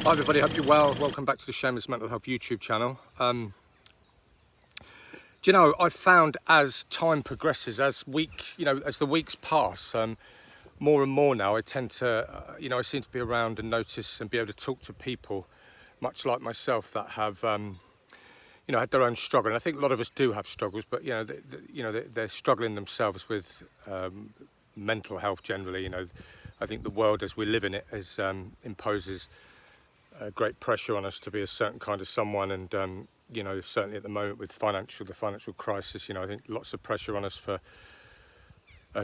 Hi everybody, hope you're well. Welcome back to the Shameless Mental Health YouTube channel. Do you know, I've found as time progresses, as the weeks pass, more and more now, I tend to, I seem to be around and notice and be able to talk to people, much like myself, that have, had their own struggle. And I think a lot of us do have struggles, but they're struggling themselves with mental health generally. I think the world as we live in it imposes great pressure on us to be a certain kind of someone, and certainly at the moment with the financial crisis, I think lots of pressure on us for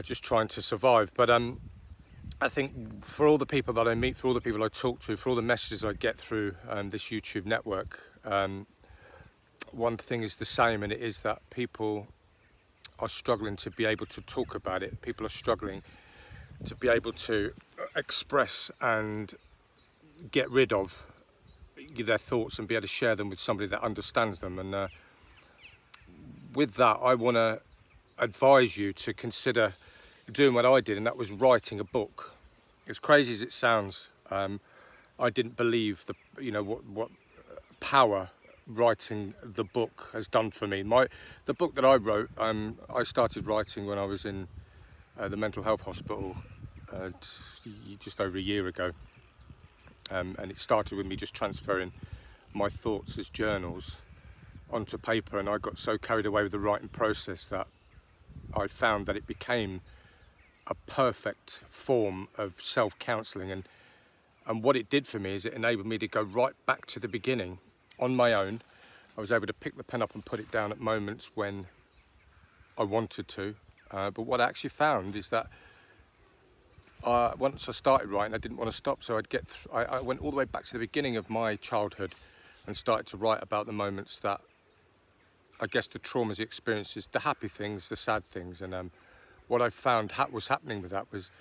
just trying to survive. But I think for all the people that I meet, for all the people I talk to, for all the messages I get through this YouTube network, one thing is the same, and it is that people are struggling to be able to talk about it. People are struggling to be able to express and get rid of their thoughts and be able to share them with somebody that understands them. And with that, I want to advise you to consider doing what I did, and that was writing a book. As crazy as it sounds, I didn't believe what power writing the book has done for me. The book that I wrote, I started writing when I was in the mental health hospital just over a year ago. And it started with me just transferring my thoughts as journals onto paper, and I got so carried away with the writing process that I found that it became a perfect form of self-counselling. And what it did for me is it enabled me to go right back to the beginning on my own. I was able to pick the pen up and put it down at moments when I wanted to. But what I actually found is that once I started writing, I didn't want to stop, so I went all the way back to the beginning of my childhood and started to write about the moments that, I guess, the traumas, the experiences, the happy things, the sad things. And what I found was happening with that was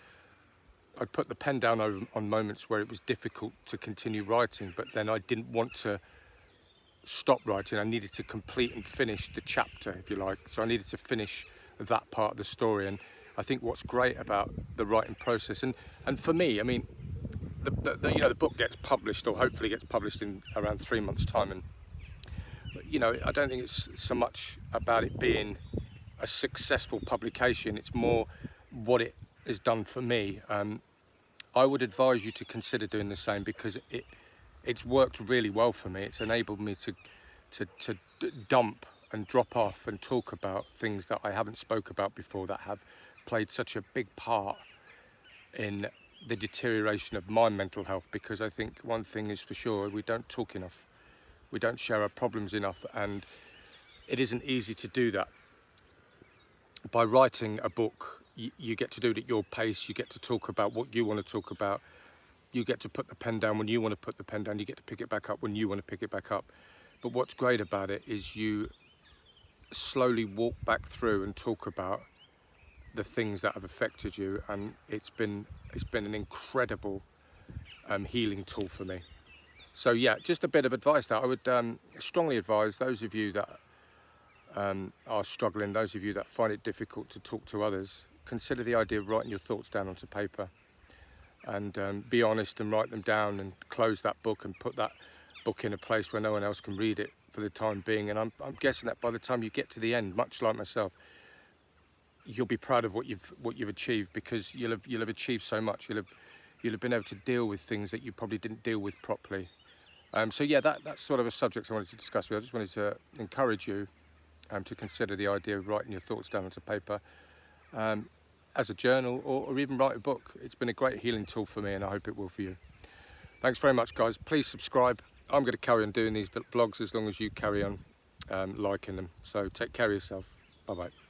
I'd put the pen down on moments where it was difficult to continue writing, but then I didn't want to stop writing. I needed to complete and finish the chapter, if you like. So I needed to finish that part of the story. And I think what's great about the writing process, and for me, I mean, the book gets published, or hopefully gets published in around 3 months' time, and I don't think it's so much about it being a successful publication. It's more what it has done for me. I would advise you to consider doing the same, because it's worked really well for me. It's enabled me to dump and drop off and talk about things that I haven't spoke about before, that have played such a big part in the deterioration of my mental health. Because I think one thing is for sure, we don't talk enough, we don't share our problems enough, and it isn't easy to do that. By writing a book, you get to do it at your pace, you get to talk about what you want to talk about, you get to put the pen down when you want to put the pen down, you get to pick it back up when you want to pick it back up. But what's great about it is you slowly walk back through and talk about the things that have affected you, and it's been an incredible healing tool for me. So yeah, just a bit of advice that I would strongly advise those of you that are struggling, those of you that find it difficult to talk to others, consider the idea of writing your thoughts down onto paper, and be honest and write them down, and close that book and put that book in a place where no one else can read it for the time being. And I'm guessing that by the time you get to the end, much like myself, you'll be proud of what you've achieved, because you'll have achieved so much. You'll have been able to deal with things that you probably didn't deal with properly. So yeah, that's sort of a subject I wanted to discuss with you. I just wanted to encourage you to consider the idea of writing your thoughts down onto paper as a journal, or even write a book. It's been a great healing tool for me, and I hope it will for you. Thanks very much, guys. Please subscribe. I'm going to carry on doing these vlogs as long as you carry on liking them. So take care of yourself. Bye bye.